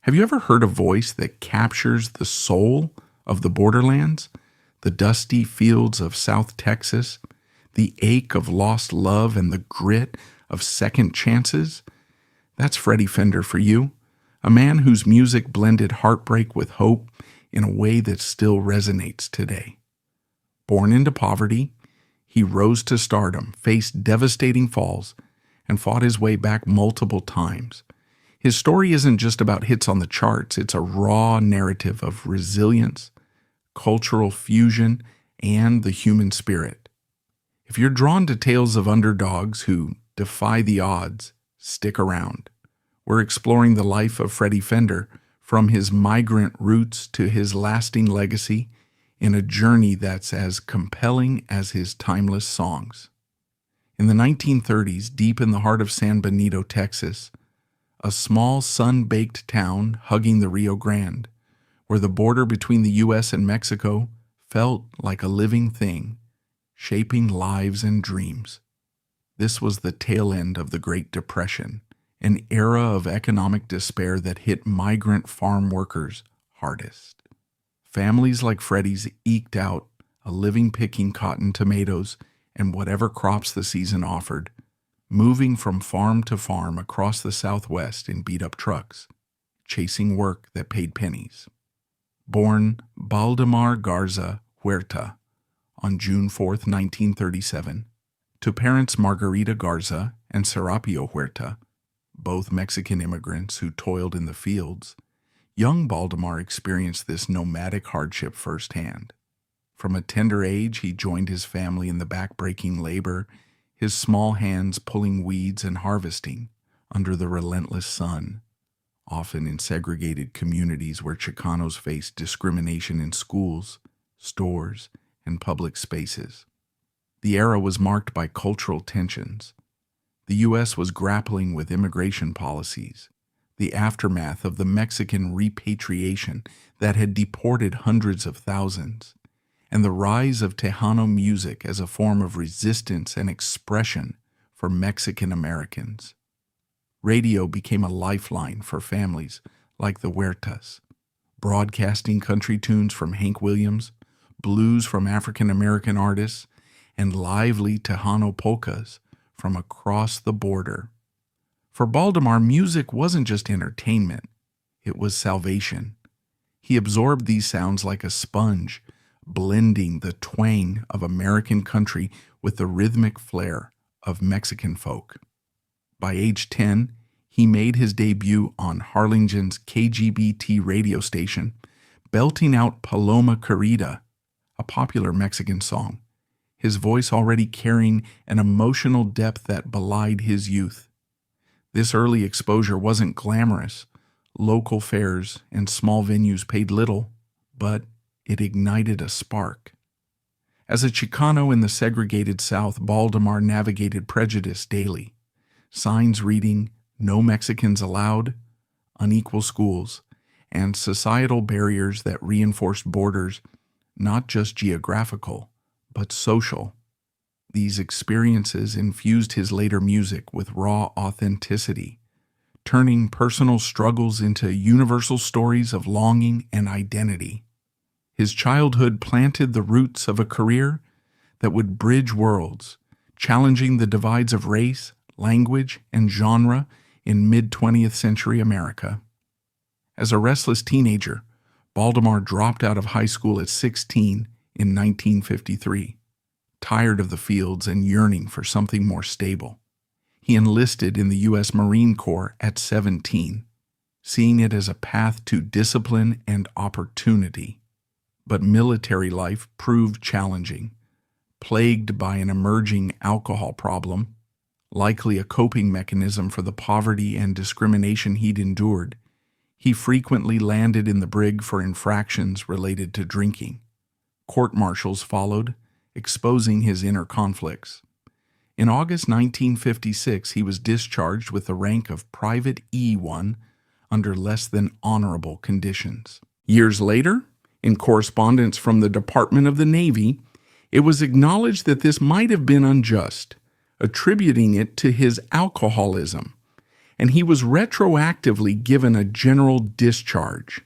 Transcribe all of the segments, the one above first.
Have you ever heard a voice that captures the soul of the borderlands, the dusty fields of South Texas, the ache of lost love and the grit of second chances? That's Freddy Fender for you, a man whose music blended heartbreak with hope in a way that still resonates today. Born into poverty, he rose to stardom, faced devastating falls, and fought his way back multiple times. His story isn't just about hits on the charts, it's a raw narrative of resilience, cultural fusion, and the human spirit. If you're drawn to tales of underdogs who defy the odds, stick around. We're exploring the life of Freddy Fender, from his migrant roots to his lasting legacy, in a journey that's as compelling as his timeless songs. In the 1930s, deep in the heart of San Benito, Texas, a small sun-baked town hugging the Rio Grande, where the border between the U.S. and Mexico felt like a living thing, shaping lives and dreams. This was the tail end of the Great Depression, an era of economic despair that hit migrant farm workers hardest. Families like Freddy's eked out a living picking cotton, tomatoes, and whatever crops the season offered, moving from farm to farm across the Southwest in beat-up trucks, chasing work that paid pennies. Born Baldemar Garza Huerta on June 4, 1937, to parents Margarita Garza and Serapio Huerta, both Mexican immigrants who toiled in the fields, young Baldemar experienced this nomadic hardship firsthand. From a tender age, he joined his family in the back-breaking labor, his small hands pulling weeds and harvesting under the relentless sun, often in segregated communities where Chicanos faced discrimination in schools, stores, and public spaces. The era was marked by cultural tensions. The U.S. was grappling with immigration policies, the aftermath of the Mexican repatriation that had deported hundreds of thousands, and the rise of Tejano music as a form of resistance and expression for Mexican Americans. Radio became a lifeline for families like the Huertas, broadcasting country tunes from Hank Williams, blues from African American artists, and lively Tejano polkas from across the border. For Baldemar, music wasn't just entertainment, it was salvation. He absorbed these sounds like a sponge, blending the twang of American country with the rhythmic flair of Mexican folk. By age 10, he made his debut on Harlingen's KGBT radio station, belting out Paloma Querida, a popular Mexican song, his voice already carrying an emotional depth that belied his youth. This early exposure wasn't glamorous. Local fairs and small venues paid little, but it ignited a spark. As a Chicano in the segregated South, Baldemar navigated prejudice daily. Signs reading, "No Mexicans allowed," unequal schools, and societal barriers that reinforced borders, not just geographical, but social. These experiences infused his later music with raw authenticity, turning personal struggles into universal stories of longing and identity. His childhood planted the roots of a career that would bridge worlds, challenging the divides of race, language, and genre in mid-20th century America. As a restless teenager, Baldemar dropped out of high school at 16 in 1953, tired of the fields and yearning for something more stable. He enlisted in the U.S. Marine Corps at 17, seeing it as a path to discipline and opportunity. But military life proved challenging, plagued by an emerging alcohol problem, likely a coping mechanism for the poverty and discrimination he'd endured. He frequently landed in the brig for infractions related to drinking. Court-martials followed, exposing his inner conflicts. In August 1956, he was discharged with the rank of Private E1 under less than honorable conditions. Years later, in correspondence from the Department of the Navy, it was acknowledged that this might have been unjust, attributing it to his alcoholism, and he was retroactively given a general discharge.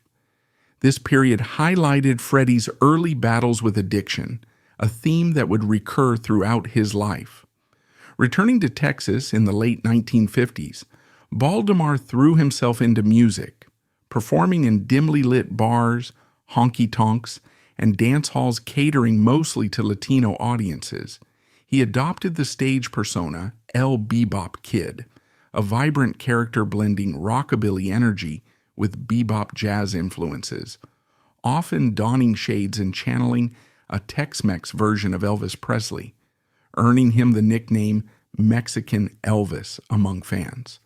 This period highlighted Freddy's early battles with addiction, a theme that would recur throughout his life. Returning to Texas in the late 1950s, Baldemar threw himself into music, performing in dimly lit bars, honky-tonks, and dance halls catering mostly to Latino audiences. He adopted the stage persona El Bebop Kid, a vibrant character blending rockabilly energy with bebop jazz influences, often donning shades and channeling a Tex-Mex version of Elvis Presley, earning him the nickname Mexican Elvis among fans.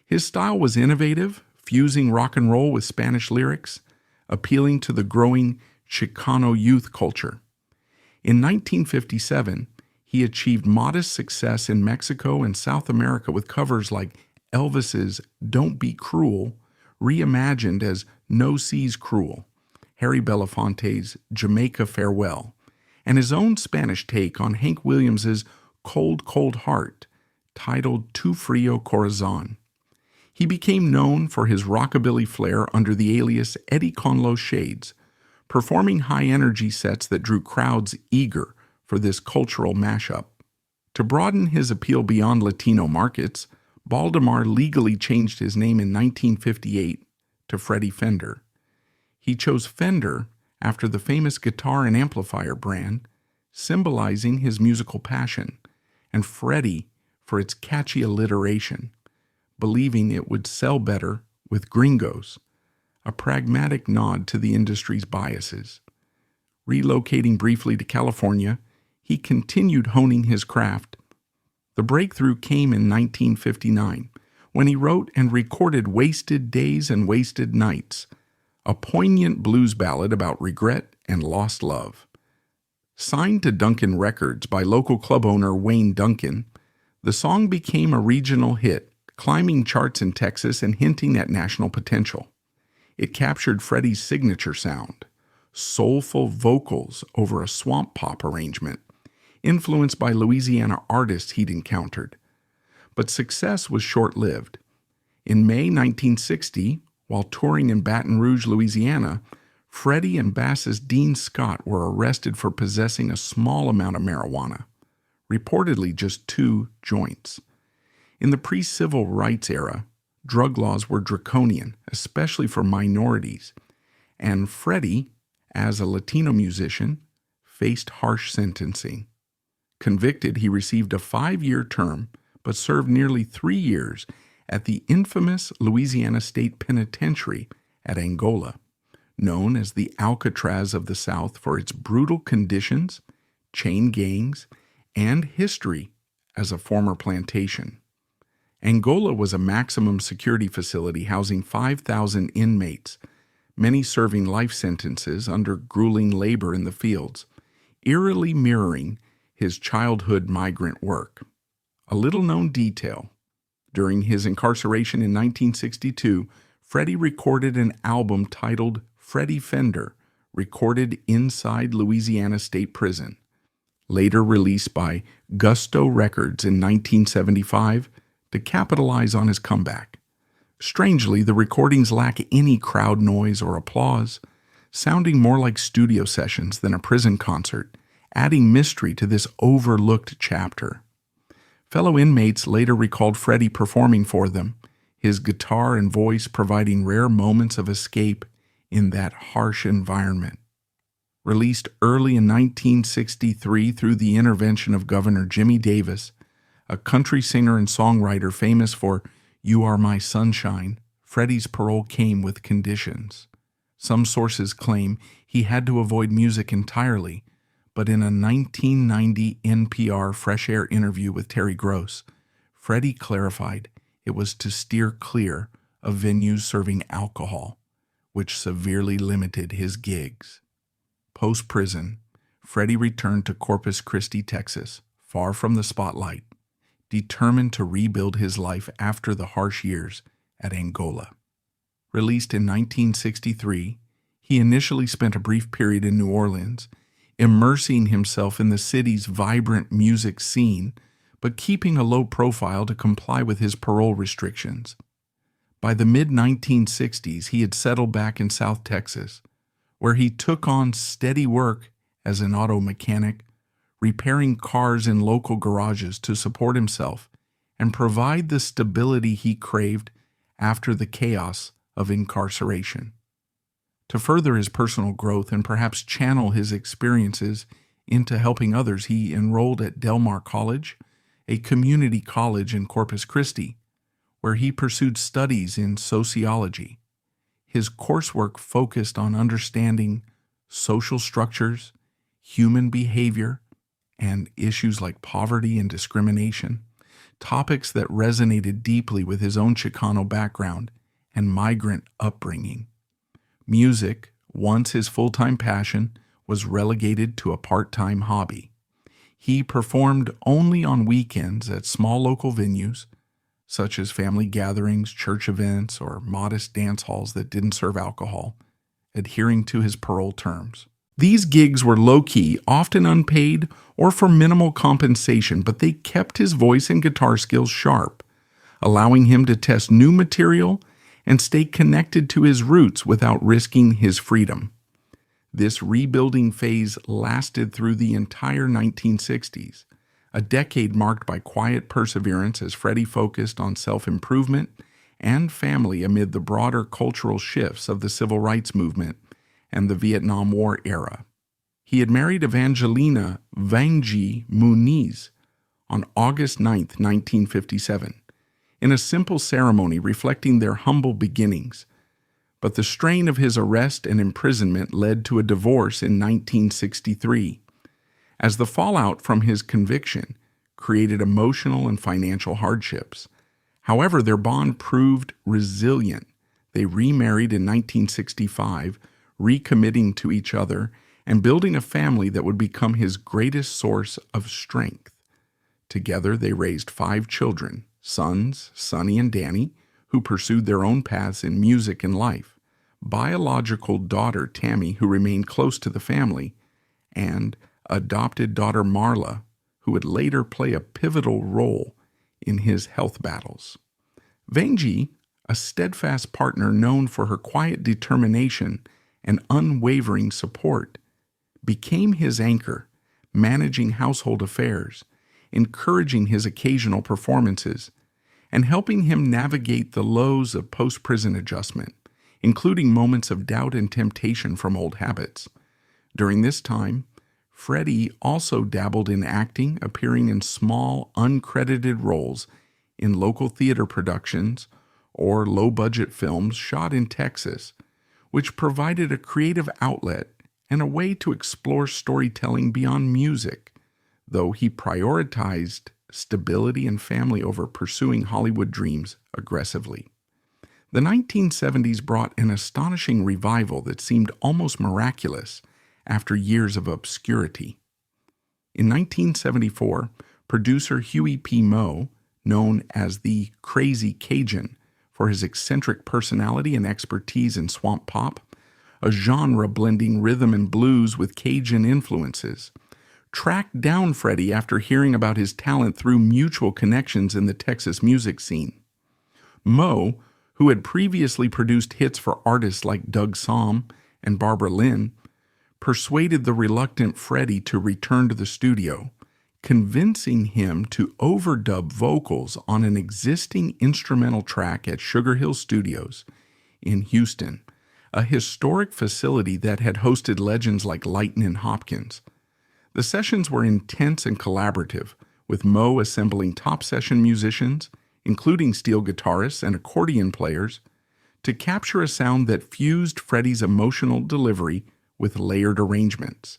His style was innovative, fusing rock and roll with Spanish lyrics, appealing to the growing Chicano youth culture. In 1957, he achieved modest success in Mexico and South America with covers like Elvis's Don't Be Cruel, reimagined as No Seas Cruel, Harry Belafonte's Jamaica Farewell, and his own Spanish take on Hank Williams's Cold, Cold Heart, titled Tu Frio Corazon. He became known for his rockabilly flair under the alias Eddie Con Los Shades, performing high-energy sets that drew crowds eager for this cultural mashup. To broaden his appeal beyond Latino markets, Baldemar legally changed his name in 1958 to Freddy Fender. He chose Fender after the famous guitar and amplifier brand, symbolizing his musical passion, and Freddy for its catchy alliteration, believing it would sell better with gringos, a pragmatic nod to the industry's biases. Relocating briefly to California, he continued honing his craft. The breakthrough came in 1959, when he wrote and recorded Wasted Days and Wasted Nights, a poignant blues ballad about regret and lost love. Signed to Duncan Records by local club owner Wayne Duncan, the song became a regional hit, climbing charts in Texas and hinting at national potential. It captured Freddy's signature sound, soulful vocals over a swamp pop arrangement, influenced by Louisiana artists he'd encountered. But success was short-lived. In May 1960, while touring in Baton Rouge, Louisiana, Freddy and bassist Dean Scott were arrested for possessing a small amount of marijuana, reportedly just 2 joints. In the pre-civil rights era, drug laws were draconian, especially for minorities, and Freddy, as a Latino musician, faced harsh sentencing. Convicted, he received a 5-year term, but served nearly 3 years at the infamous Louisiana State Penitentiary at Angola, known as the Alcatraz of the South for its brutal conditions, chain gangs, and history as a former plantation. Angola was a maximum security facility housing 5,000 inmates, many serving life sentences under grueling labor in the fields, eerily mirroring his childhood migrant work. A little-known detail: during his incarceration in 1962, Freddy recorded an album titled Freddy Fender, recorded inside Louisiana State Prison. Later released by Gusto Records in 1975 to capitalize on his comeback. Strangely, the recordings lack any crowd noise or applause, sounding more like studio sessions than a prison concert, adding mystery to this overlooked chapter. Fellow inmates later recalled Freddy performing for them, his guitar and voice providing rare moments of escape in that harsh environment. Released early in 1963 through the intervention of Governor Jimmy Davis, a country singer and songwriter famous for You Are My Sunshine, Freddy's parole came with conditions. Some sources claim he had to avoid music entirely, but in a 1990 NPR Fresh Air interview with Terry Gross, Freddy clarified it was to steer clear of venues serving alcohol, which severely limited his gigs. Post-prison, Freddy returned to Corpus Christi, Texas, far from the spotlight, determined to rebuild his life after the harsh years at Angola. Released in 1963, he initially spent a brief period in New Orleans, immersing himself in the city's vibrant music scene but keeping a low profile to comply with his parole restrictions. By the mid-1960s, he had settled back in South Texas, where he took on steady work as an auto mechanic, repairing cars in local garages to support himself and provide the stability he craved after the chaos of incarceration. To further his personal growth and perhaps channel his experiences into helping others, he enrolled at Del Mar College, a community college in Corpus Christi, where he pursued studies in sociology. His coursework focused on understanding social structures, human behavior, and issues like poverty and discrimination, topics that resonated deeply with his own Chicano background and migrant upbringing. Music, once his full-time passion, was relegated to a part-time hobby. He performed only on weekends at small local venues, such as family gatherings, church events, or modest dance halls that didn't serve alcohol, adhering to his parole terms. These gigs were low-key, often unpaid, or for minimal compensation, but they kept his voice and guitar skills sharp, allowing him to test new material and stay connected to his roots without risking his freedom. This rebuilding phase lasted through the entire 1960s, a decade marked by quiet perseverance as Freddy focused on self-improvement and family amid the broader cultural shifts of the civil rights movement and the Vietnam War era. He had married Evangelina Vangie Muniz on August 9, 1957, in a simple ceremony reflecting their humble beginnings. But the strain of his arrest and imprisonment led to a divorce in 1963, as the fallout from his conviction created emotional and financial hardships. However, their bond proved resilient. They remarried in 1965, recommitting to each other and building a family that would become his greatest source of strength. Together, they raised 5 children, sons, Sonny and Danny, who pursued their own paths in music and life, biological daughter Tammy, who remained close to the family, and adopted daughter Marla, who would later play a pivotal role in his health battles. Vangie, a steadfast partner known for her quiet determination and unwavering support, became his anchor, managing household affairs, encouraging his occasional performances, and helping him navigate the lows of post-prison adjustment, including moments of doubt and temptation from old habits. During this time, Freddy also dabbled in acting, appearing in small, uncredited roles in local theater productions or low-budget films shot in Texas, which provided a creative outlet and a way to explore storytelling beyond music, though he prioritized stability and family over pursuing Hollywood dreams aggressively. The 1970s brought an astonishing revival that seemed almost miraculous after years of obscurity. In 1974, producer Huey P. Moe, known as the Crazy Cajun for his eccentric personality and expertise in swamp pop, a genre blending rhythm and blues with Cajun influences, tracked down Freddy after hearing about his talent through mutual connections in the Texas music scene. Moe, who had previously produced hits for artists like Doug Sahm and Barbara Lynn, persuaded the reluctant Freddy to return to the studio, convincing him to overdub vocals on an existing instrumental track at Sugar Hill Studios in Houston, a historic facility that had hosted legends like Lightnin' Hopkins. The sessions were intense and collaborative, with Moe assembling top session musicians, including steel guitarists and accordion players, to capture a sound that fused Freddy's emotional delivery with layered arrangements.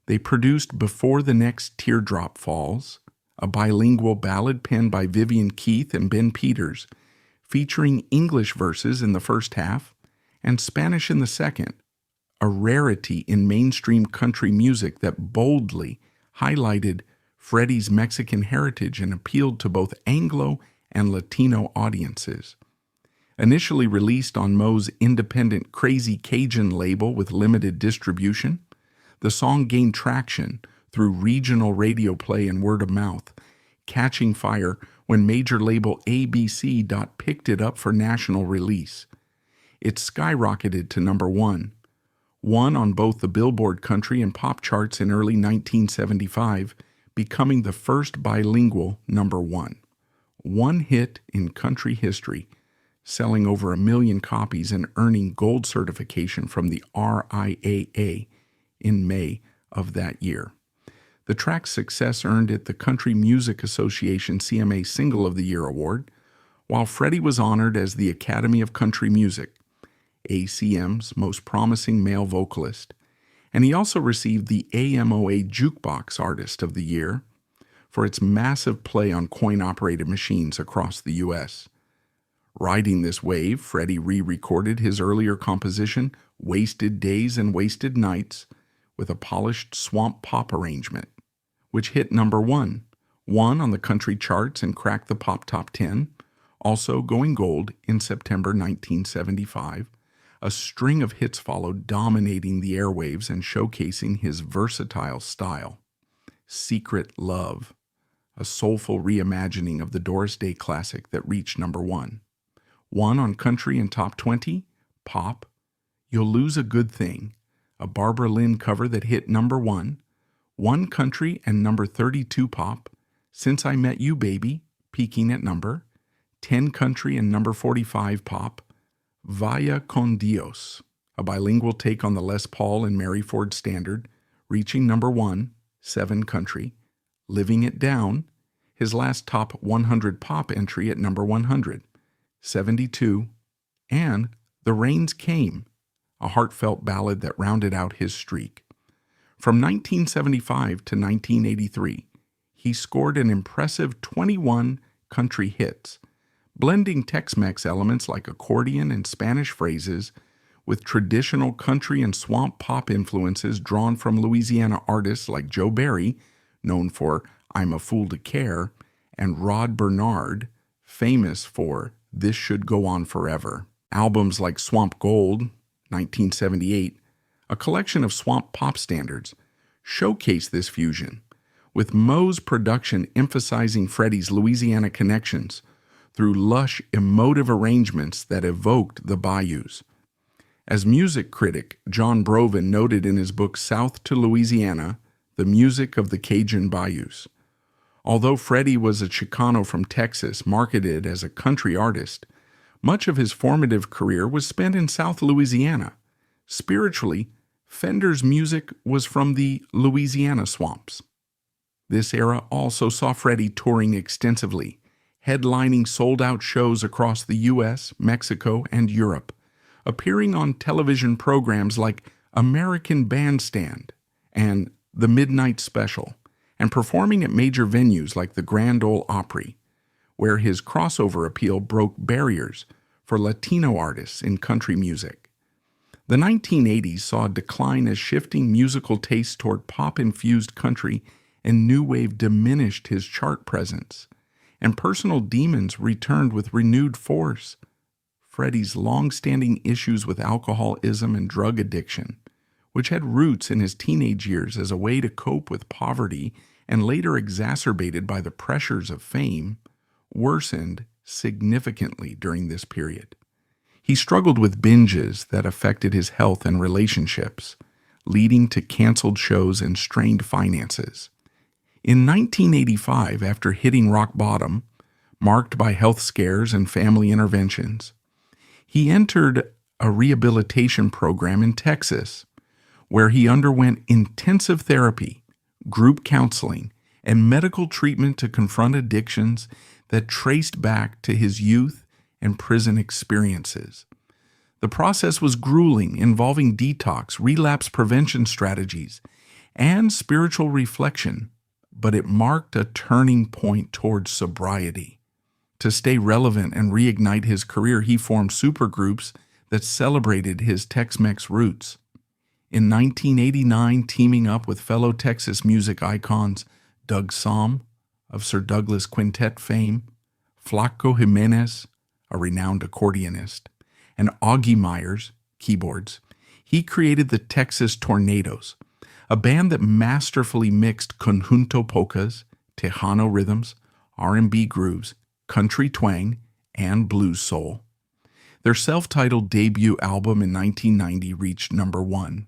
They produced Before the Next Teardrop Falls, a bilingual ballad penned by Vivian Keith and Ben Peters, featuring English verses in the first half and Spanish in the second, a rarity in mainstream country music that boldly highlighted Freddy's Mexican heritage and appealed to both Anglo and Latino audiences. Initially released on Moe's independent Crazy Cajun label with limited distribution, the song gained traction through regional radio play and word of mouth, catching fire when major label ABC picked it up for national release. It skyrocketed to number one on both the Billboard country and pop charts in early 1975, becoming the first bilingual number one. One hit in country history, selling over 1 million copies and earning gold certification from the RIAA in May of that year. The track's success earned it the Country Music Association CMA Single of the Year award, while Freddy was honored as the Academy of Country Music, ACM's most promising male vocalist, and he also received the AMOA Jukebox Artist of the Year for its massive play on coin-operated machines across the U.S. Riding this wave, Freddy re-recorded his earlier composition, Wasted Days and Wasted Nights, with a polished swamp pop arrangement, which hit number one on the country charts and cracked the pop top 10, also going gold in September 1975. A string of hits followed, dominating the airwaves and showcasing his versatile style. Secret Love, a soulful reimagining of the Doris Day classic that reached number one on country and top 20, pop, You'll Lose a Good Thing, a Barbara Lynn cover that hit number one country and number 32 pop, Since I Met You Baby, peaking at number 10 country and number 45 pop, Vaya con Dios, a bilingual take on the Les Paul and Mary Ford standard, reaching number 7 country, Living It Down, his last top 100 pop entry at number 100, 72, and The Rains Came, a heartfelt ballad that rounded out his streak. From 1975 to 1983, he scored an impressive 21 country hits, blending Tex-Mex elements like accordion and Spanish phrases with traditional country and swamp pop influences drawn from Louisiana artists like Joe Barry, known for I'm a Fool to Care, and Rod Bernard, famous for This Should Go On Forever. Albums like Swamp Gold, 1978, a collection of swamp pop standards, showcase this fusion, with Moe's production emphasizing Freddy's Louisiana connections through lush, emotive arrangements that evoked the bayous. As music critic John Brovin noted in his book South to Louisiana, The Music of the Cajun Bayous, although Freddy was a Chicano from Texas marketed as a country artist, much of his formative career was spent in South Louisiana. Spiritually, Fender's music was from the Louisiana swamps. This era also saw Freddy touring extensively, headlining sold-out shows across the U.S., Mexico, and Europe, appearing on television programs like American Bandstand and The Midnight Special, and performing at major venues like the Grand Ole Opry, where his crossover appeal broke barriers for Latino artists in country music. The 1980s saw a decline as shifting musical tastes toward pop-infused country and new wave diminished his chart presence, and personal demons returned with renewed force. Freddy's long-standing issues with alcoholism and drug addiction, which had roots in his teenage years as a way to cope with poverty and later exacerbated by the pressures of fame, worsened significantly during this period. He struggled with binges that affected his health and relationships, leading to canceled shows and strained finances. In 1985, after hitting rock bottom, marked by health scares and family interventions, he entered a rehabilitation program in Texas, where he underwent intensive therapy, group counseling, and medical treatment to confront addictions that traced back to his youth and prison experiences. The process was grueling, involving detox, relapse prevention strategies, and spiritual reflection, but it marked a turning point towards sobriety. To stay relevant and reignite his career, he formed supergroups that celebrated his Tex-Mex roots. In 1989, teaming up with fellow Texas music icons Doug Sahm, of Sir Douglas Quintet fame, Flaco Jimenez, a renowned accordionist, and Augie Myers, keyboards, he created the Texas Tornadoes, a band that masterfully mixed conjunto polkas, Tejano rhythms, R&B grooves, country twang, and blues soul. Their self-titled debut album in 1990 reached number 1,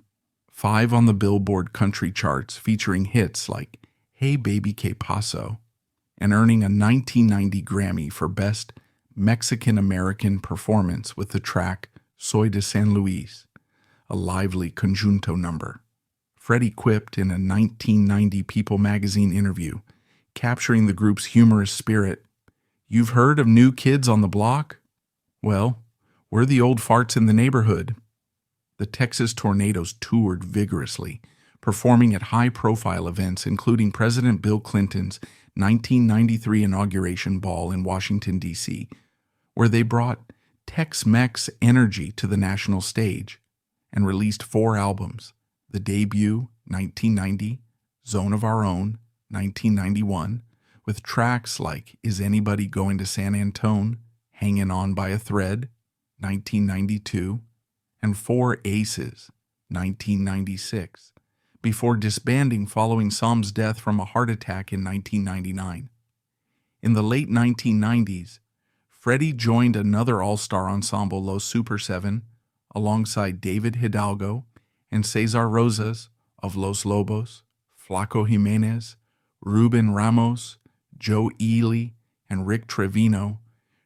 5 on the Billboard country charts, featuring hits like Hey Baby Que Paso, and earning a 1990 Grammy for Best Mexican-American Performance with the track Soy de San Luis, a lively conjunto number. Freddy quipped in a 1990 People magazine interview, capturing the group's humorous spirit, "You've heard of New Kids on the Block? Well, we're the old farts in the neighborhood." The Texas Tornadoes toured vigorously, performing at high-profile events including President Bill Clinton's 1993 inauguration ball in Washington, D.C., where they brought Tex-Mex energy to the national stage and released 4 albums: the debut, 1990, Zone of Our Own, 1991, with tracks like Is Anybody Going to San Antone, Hanging On by a Thread, 1992, and 4 Aces, 1996, before disbanding following Sam's death from a heart attack in 1999. In the late 1990s, Freddy joined another all-star ensemble, Los Super 7, alongside David Hidalgo and Cesar Rosas of Los Lobos, Flaco Jimenez, Ruben Ramos, Joe Ely, and Rick Trevino,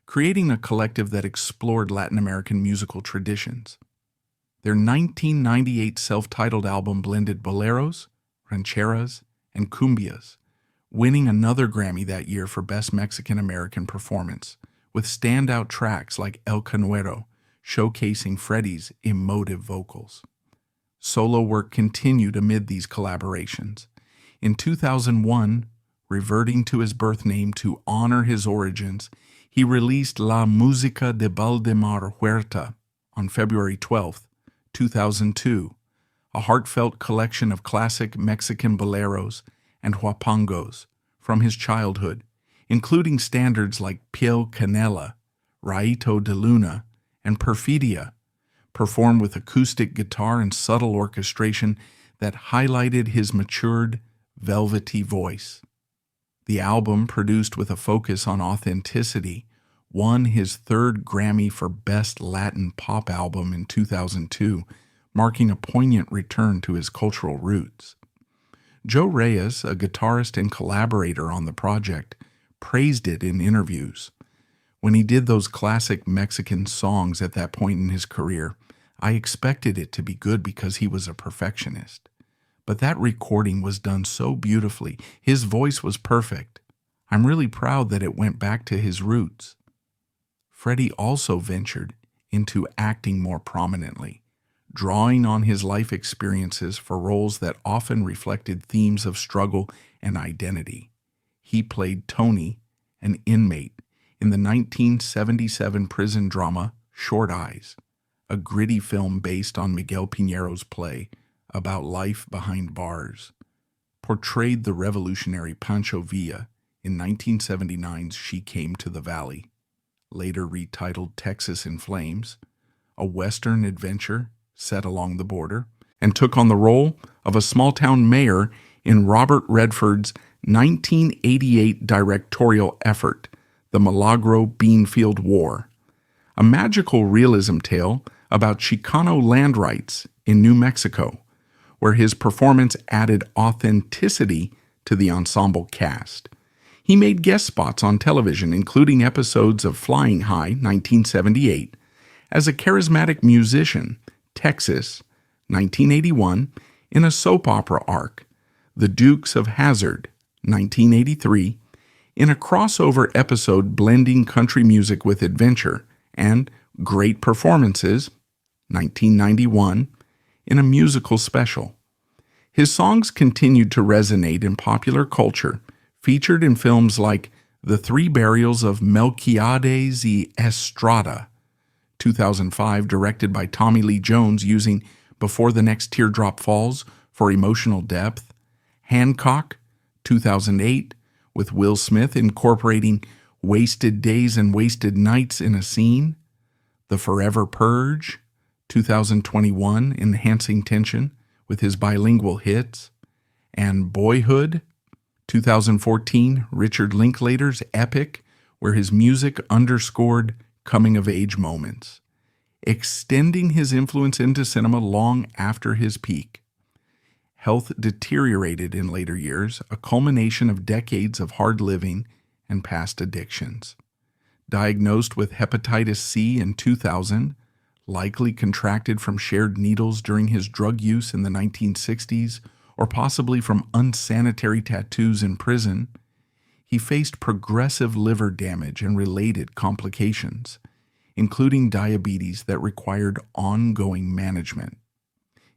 creating a collective that explored Latin American musical traditions. Their 1998 self-titled album blended boleros, rancheras, and cumbias, winning another Grammy that year for Best Mexican-American Performance, with standout tracks like El Canuero, showcasing Freddy's emotive vocals. Solo work continued amid these collaborations. In 2001, reverting to his birth name to honor his origins, he released La Música de Valdemar Huerta on February 12, 2002, a heartfelt collection of classic Mexican boleros and huapangos from his childhood, including standards like Piel Canela, Rayito de Luna, and Perfidia, performed with acoustic guitar and subtle orchestration that highlighted his matured, velvety voice. The album, produced with a focus on authenticity, won his 3rd Grammy for Best Latin Pop Album in 2002, marking a poignant return to his cultural roots. Joe Reyes, a guitarist and collaborator on the project, praised it in interviews. When he did those classic Mexican songs at that point in his career, I expected it to be good because he was a perfectionist. But that recording was done so beautifully. His voice was perfect. I'm really proud that it went back to his roots. Freddy also ventured into acting more prominently, drawing on his life experiences for roles that often reflected themes of struggle and identity. He played Tony, an inmate, in the 1977 prison drama Short Eyes, a gritty film based on Miguel Piñero's play about life behind bars, portrayed the revolutionary Pancho Villa in 1979's She Came to the Valley, later retitled Texas in Flames, a Western adventure set along the border, and took on the role of a small-town mayor in Robert Redford's 1988 directorial effort, The Milagro Beanfield War, a magical realism tale about Chicano land rights in New Mexico, where his performance added authenticity to the ensemble cast. He made guest spots on television, including episodes of Flying High, 1978, as a charismatic musician, Texas, 1981, in a soap opera arc, The Dukes of Hazzard, 1983, in a crossover episode blending country music with adventure, and Great Performances, 1991, in a musical special. His songs continued to resonate in popular culture, featured in films like The Three Burials of Melquiades y Estrada, 2005, directed by Tommy Lee Jones, using Before the Next Teardrop Falls for emotional depth, Hancock, 2008, with Will Smith incorporating wasted days and wasted nights in a scene, The Forever Purge, 2021, enhancing tension with his bilingual hits, and Boyhood, 2014, Richard Linklater's Epic, where his music underscored coming-of-age moments, extending his influence into cinema long after his peak. Health deteriorated in later years, a culmination of decades of hard living and past addictions. Diagnosed with hepatitis C in 2000, likely contracted from shared needles during his drug use in the 1960s, or possibly from unsanitary tattoos in prison, he faced progressive liver damage and related complications, including diabetes that required ongoing management.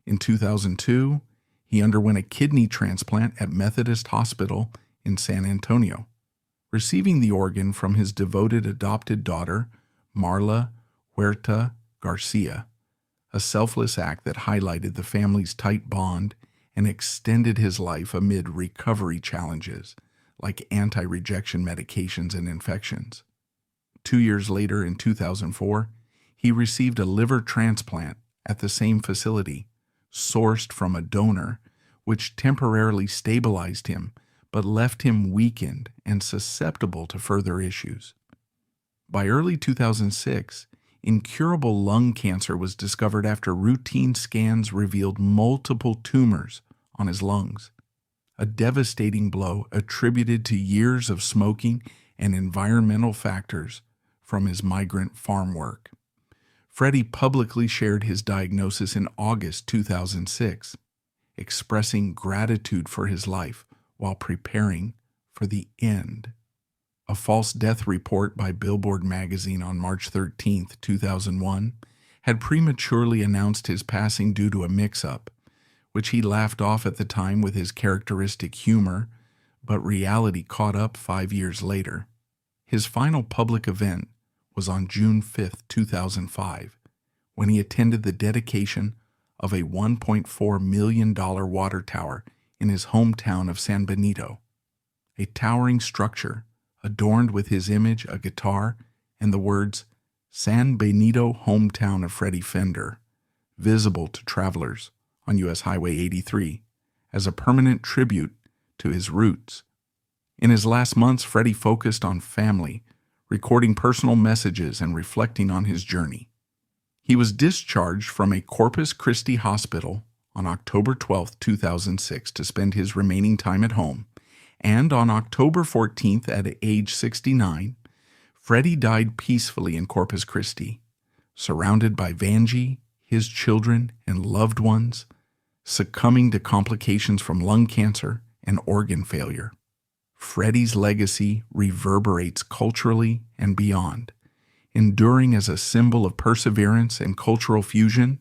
In 2002, he underwent a kidney transplant at Methodist Hospital in San Antonio, receiving the organ from his devoted adopted daughter, Marla Huerta Garcia, a selfless act that highlighted the family's tight bond and extended his life amid recovery challenges like anti-rejection medications and infections. 2 years later, in 2004, he received a liver transplant at the same facility, sourced from a donor, which temporarily stabilized him but left him weakened and susceptible to further issues. By early 2006, incurable lung cancer was discovered after routine scans revealed multiple tumors on his lungs, a devastating blow attributed to years of smoking and environmental factors from his migrant farm work. Freddy publicly shared his diagnosis in August 2006, expressing gratitude for his life while preparing for the end. A false death report by Billboard magazine on March 13, 2001, had prematurely announced his passing due to a mix-up, which he laughed off at the time with his characteristic humor, but reality caught up 5 years later. His final public event was on June 5, 2005, when he attended the dedication of a $1.4 million water tower in his hometown of San Benito, a towering structure adorned with his image, a guitar, and the words, "San Benito, hometown of Freddy Fender," visible to travelers on U.S. Highway 83 as a permanent tribute to his roots. In his last months, Freddy focused on family, recording personal messages and reflecting on his journey. He was discharged from a Corpus Christi hospital on October 12, 2006 to spend his remaining time at home, and on October 14th at age 69, Freddy died peacefully in Corpus Christi, surrounded by Vanjie, his children, and loved ones, succumbing to complications from lung cancer and organ failure. Freddy's legacy reverberates culturally and beyond, enduring as a symbol of perseverance and cultural fusion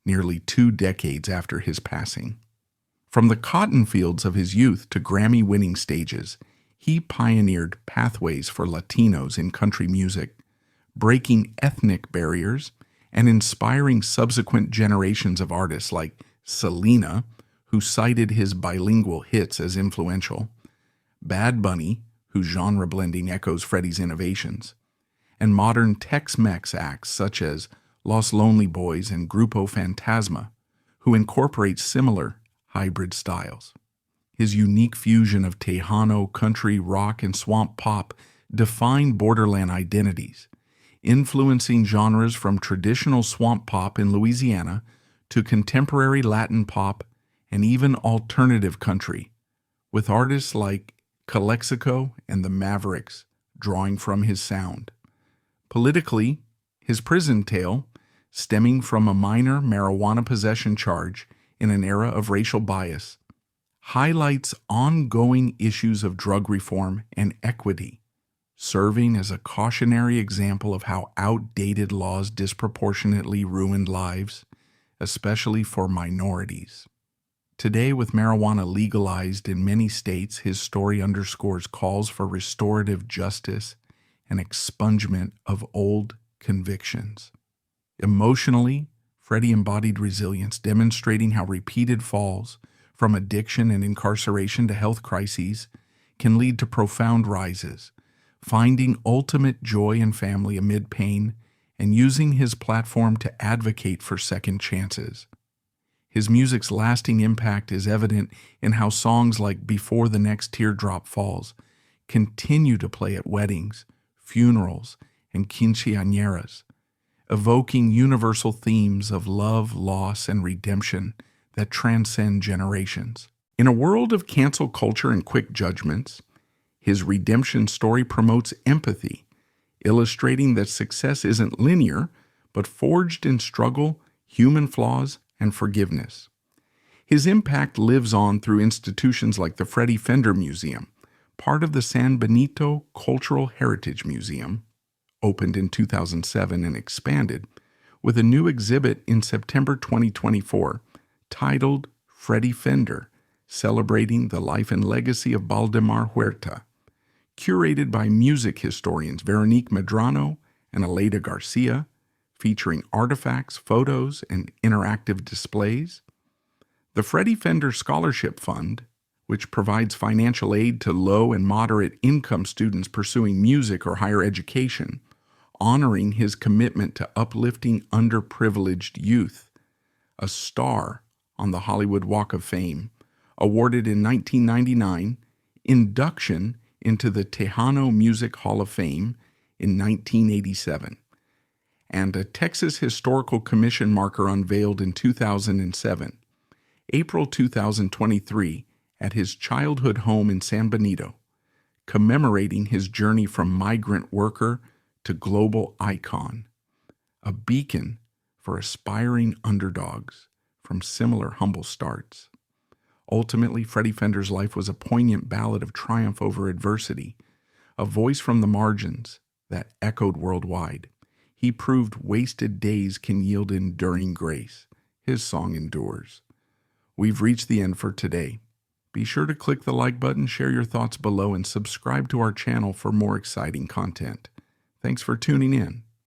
nearly 2 decades after his passing. From the cotton fields of his youth to Grammy-winning stages, he pioneered pathways for Latinos in country music, breaking ethnic barriers and inspiring subsequent generations of artists like Selena, who cited his bilingual hits as influential, Bad Bunny, whose genre blending echoes Freddy's innovations, and modern Tex-Mex acts such as Los Lonely Boys and Grupo Fantasma, who incorporate similar hybrid styles. His unique fusion of Tejano, country, rock, and swamp pop define borderland identities, influencing genres from traditional swamp pop in Louisiana to contemporary Latin pop and even alternative country, with artists like Calexico and the Mavericks drawing from his sound. Politically, his prison tale, stemming from a minor marijuana possession charge in an era of racial bias, highlights ongoing issues of drug reform and equity, serving as a cautionary example of how outdated laws disproportionately ruined lives, especially for minorities. Today, with marijuana legalized in many states, his story underscores calls for restorative justice and expungement of old convictions. Emotionally, Freddy embodied resilience, demonstrating how repeated falls, from addiction and incarceration to health crises, can lead to profound rises, finding ultimate joy and family amid pain, and using his platform to advocate for second chances. His music's lasting impact is evident in how songs like Before the Next Teardrop Falls continue to play at weddings, funerals, and quinceañeras, evoking universal themes of love, loss, and redemption that transcend generations. In a world of cancel culture and quick judgments, his redemption story promotes empathy, illustrating that success isn't linear, but forged in struggle, human flaws, and forgiveness. His impact lives on through institutions like the Freddy Fender Museum, part of the San Benito Cultural Heritage Museum, opened in 2007 and expanded, with a new exhibit in September 2024 titled Freddy Fender, celebrating the life and legacy of Valdemar Huerta, curated by music historians Veronique Medrano and Aleida Garcia, featuring artifacts, photos, and interactive displays. The Freddy Fender Scholarship Fund, which provides financial aid to low and moderate income students pursuing music or higher education, honoring his commitment to uplifting underprivileged youth. A star on the Hollywood Walk of Fame, awarded in 1999, induction into the Tejano Music Hall of Fame in 1987, and a Texas Historical Commission marker unveiled in 2007, April 2023, at his childhood home in San Benito, commemorating his journey from migrant worker to global icon, a beacon for aspiring underdogs from similar humble starts. Ultimately, Freddy Fender's life was a poignant ballad of triumph over adversity, a voice from the margins that echoed worldwide. He proved wasted days can yield enduring grace. His song endures. We've reached the end for today. Be sure to click the like button, share your thoughts below, and subscribe to our channel for more exciting content. Thanks for tuning in.